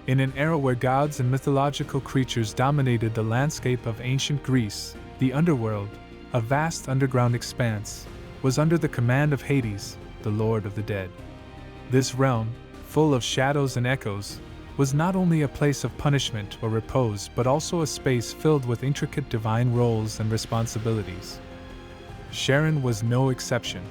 In an era where gods and mythological creatures dominated the landscape of ancient Greece, the Underworld, a vast underground expanse, was under the command of Hades, the Lord of the Dead. This realm, full of shadows and echoes, was not only a place of punishment or repose but also a space filled with intricate divine roles and responsibilities. Charon was no exception.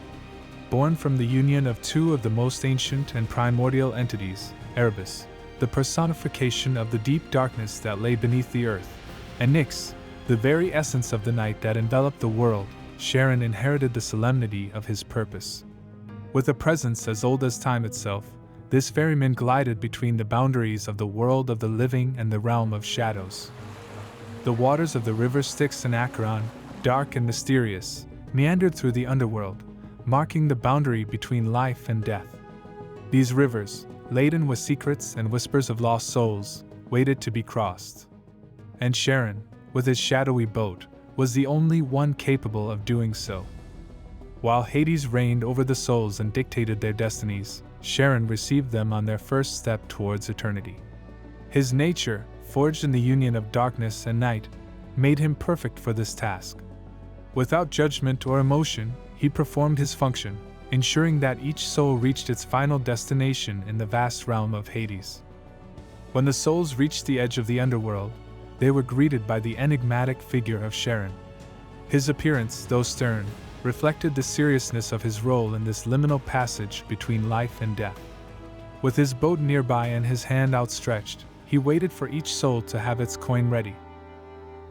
Born from the union of two of the most ancient and primordial entities, Erebus, the personification of the deep darkness that lay beneath the earth, and Nyx, the very essence of the night that enveloped the world, Charon inherited the solemnity of his purpose. With a presence as old as time itself, this ferryman glided between the boundaries of the world of the living and the realm of shadows. The waters of the River Styx and Charon, dark and mysterious, meandered through the underworld, marking the boundary between life and death. These rivers, laden with secrets and whispers of lost souls, waited to be crossed. And Charon, with his shadowy boat, was the only one capable of doing so. While Hades reigned over the souls and dictated their destinies, Charon received them on their first step towards eternity. His nature, forged in the union of darkness and night, made him perfect for this task. Without judgment or emotion, he performed his function, ensuring that each soul reached its final destination in the vast realm of Hades. When the souls reached the edge of the underworld, they were greeted by the enigmatic figure of Charon. His appearance, though stern, reflected the seriousness of his role in this liminal passage between life and death. With his boat nearby and his hand outstretched, he waited for each soul to have its coin ready.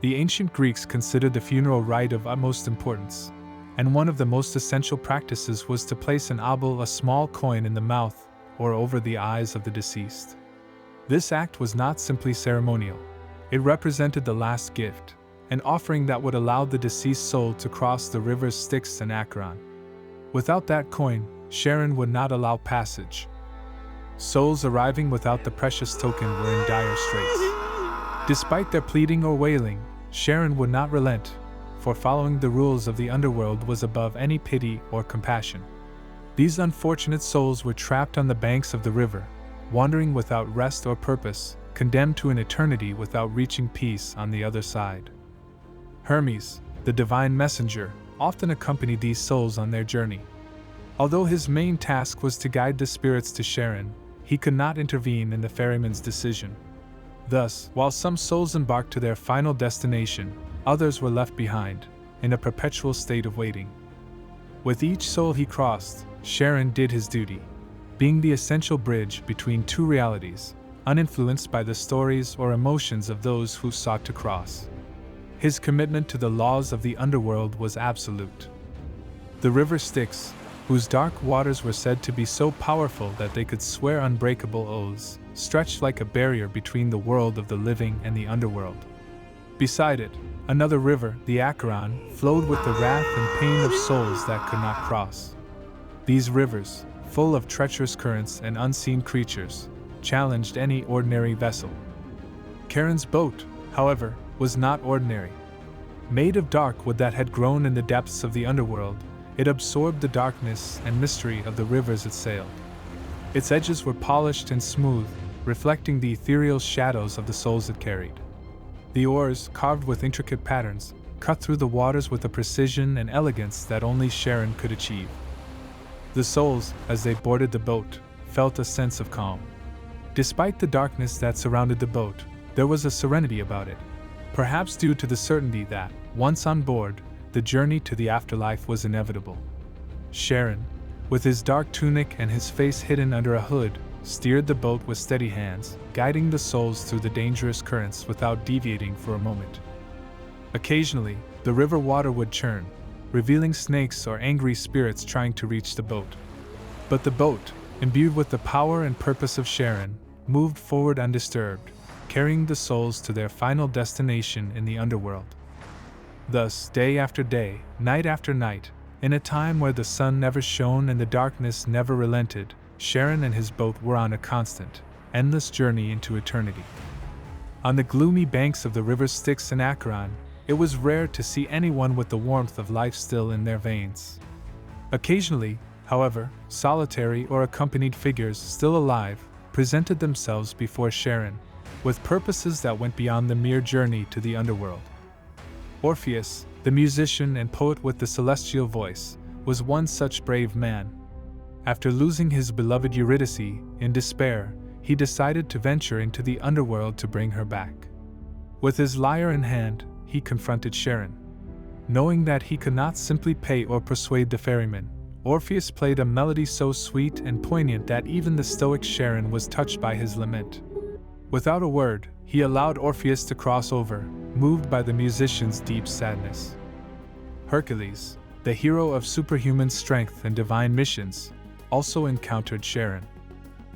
The ancient Greeks considered the funeral rite of utmost importance, and one of the most essential practices was to place an obol, a small coin, in the mouth or over the eyes of the deceased. This act was not simply ceremonial. It represented the last gift, an offering that would allow the deceased soul to cross the rivers Styx and Charon. Without that coin, Charon would not allow passage. Souls arriving without the precious token were in dire straits. Despite their pleading or wailing, Charon would not relent, for following the rules of the underworld was above any pity or compassion. These unfortunate souls were trapped on the banks of the river, wandering without rest or purpose, condemned to an eternity without reaching peace on the other side. Hermes, the divine messenger, often accompanied these souls on their journey. Although his main task was to guide the spirits to Charon, he could not intervene in the ferryman's decision. Thus, while some souls embarked to their final destination, others were left behind, in a perpetual state of waiting. With each soul he crossed, Charon did his duty, being the essential bridge between two realities, uninfluenced by the stories or emotions of those who sought to cross. His commitment to the laws of the underworld was absolute. The River Styx, whose dark waters were said to be so powerful that they could swear unbreakable oaths, stretched like a barrier between the world of the living and the underworld. Beside it, another river, the Charon, flowed with the wrath and pain of souls that could not cross. These rivers, full of treacherous currents and unseen creatures, challenged any ordinary vessel. Charon's boat, however, was not ordinary. Made of dark wood that had grown in the depths of the underworld, it absorbed the darkness and mystery of the rivers it sailed. Its edges were polished and smooth, reflecting the ethereal shadows of the souls it carried. The oars, carved with intricate patterns, cut through the waters with a precision and elegance that only Charon could achieve. The souls, as they boarded the boat, felt a sense of calm. Despite the darkness that surrounded the boat, there was a serenity about it, perhaps due to the certainty that, once on board, the journey to the afterlife was inevitable. Charon, with his dark tunic and his face hidden under a hood, steered the boat with steady hands, guiding the souls through the dangerous currents without deviating for a moment. Occasionally, the river water would churn, revealing snakes or angry spirits trying to reach the boat. But the boat, imbued with the power and purpose of Charon, moved forward undisturbed, carrying the souls to their final destination in the underworld. Thus, day after day, night after night, in a time where the sun never shone and the darkness never relented, Charon and his boat were on a constant, endless journey into eternity. On the gloomy banks of the River Styx and Charon, it was rare to see anyone with the warmth of life still in their veins. Occasionally, however, solitary or accompanied figures still alive, presented themselves before Charon, with purposes that went beyond the mere journey to the underworld. Orpheus, the musician and poet with the celestial voice, was one such brave man. After losing his beloved Eurydice, in despair, he decided to venture into the underworld to bring her back. With his lyre in hand, he confronted Charon. Knowing that he could not simply pay or persuade the ferryman, Orpheus played a melody so sweet and poignant that even the stoic Charon was touched by his lament. Without a word, he allowed Orpheus to cross over, moved by the musician's deep sadness. Hercules, the hero of superhuman strength and divine missions, also encountered Charon.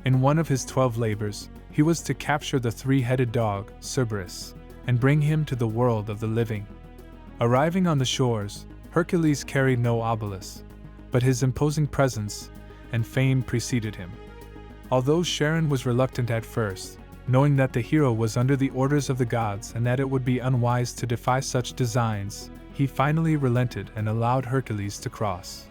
In one of his 12 labors, he was to capture the three-headed dog, Cerberus, and bring him to the world of the living. Arriving on the shores, Hercules carried no obelisk, but his imposing presence and fame preceded him. Although Charon was reluctant at first, knowing that the hero was under the orders of the gods and that it would be unwise to defy such designs, he finally relented and allowed Hercules to cross.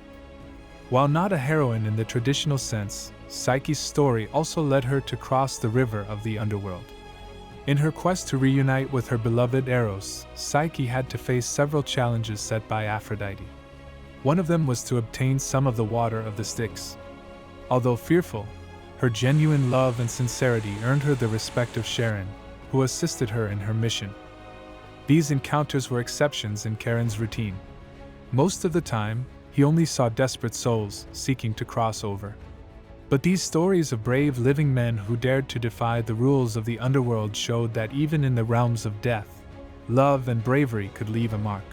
While not a heroine in the traditional sense, Psyche's story also led her to cross the river of the underworld. In her quest to reunite with her beloved Eros, Psyche had to face several challenges set by Aphrodite. One of them was to obtain some of the water of the Styx. Although fearful, her genuine love and sincerity earned her the respect of Charon, who assisted her in her mission. These encounters were exceptions in Charon's routine. Most of the time, he only saw desperate souls seeking to cross over. But these stories of brave living men who dared to defy the rules of the underworld showed that even in the realms of death, love and bravery could leave a mark.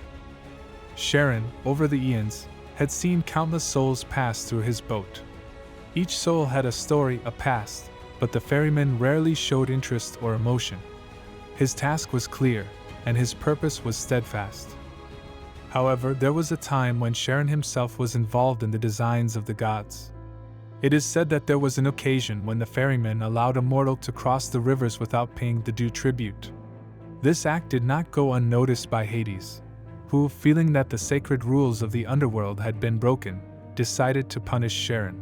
Charon, over the eons, had seen countless souls pass through his boat. Each soul had a story, a past, but the ferryman rarely showed interest or emotion. His task was clear, and his purpose was steadfast. However, there was a time when Charon himself was involved in the designs of the gods. It is said that there was an occasion when the ferryman allowed a mortal to cross the rivers without paying the due tribute. This act did not go unnoticed by Hades, who, feeling that the sacred rules of the underworld had been broken, decided to punish Charon.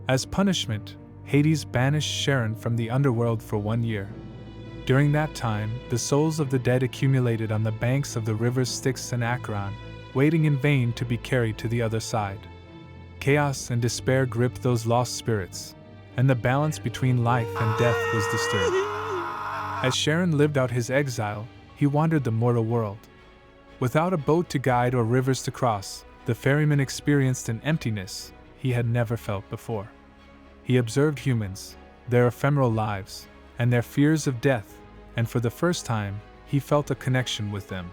As punishment, Hades banished Charon from the underworld for 1 year. During that time, the souls of the dead accumulated on the banks of the rivers Styx and Charon, waiting in vain to be carried to the other side. Chaos and despair gripped those lost spirits, and the balance between life and death was disturbed. As Charon lived out his exile, he wandered the mortal world. Without a boat to guide or rivers to cross, the ferryman experienced an emptiness he had never felt before. He observed humans, their ephemeral lives, and their fears of death, and for the first time, he felt a connection with them.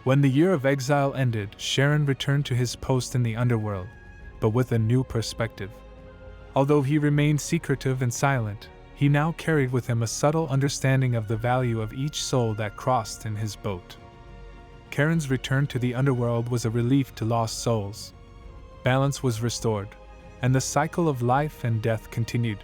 When the year of exile ended, Charon returned to his post in the underworld, but with a new perspective. Although he remained secretive and silent, he now carried with him a subtle understanding of the value of each soul that crossed in his boat. Charon's return to the underworld was a relief to lost souls. Balance was restored, and the cycle of life and death continued.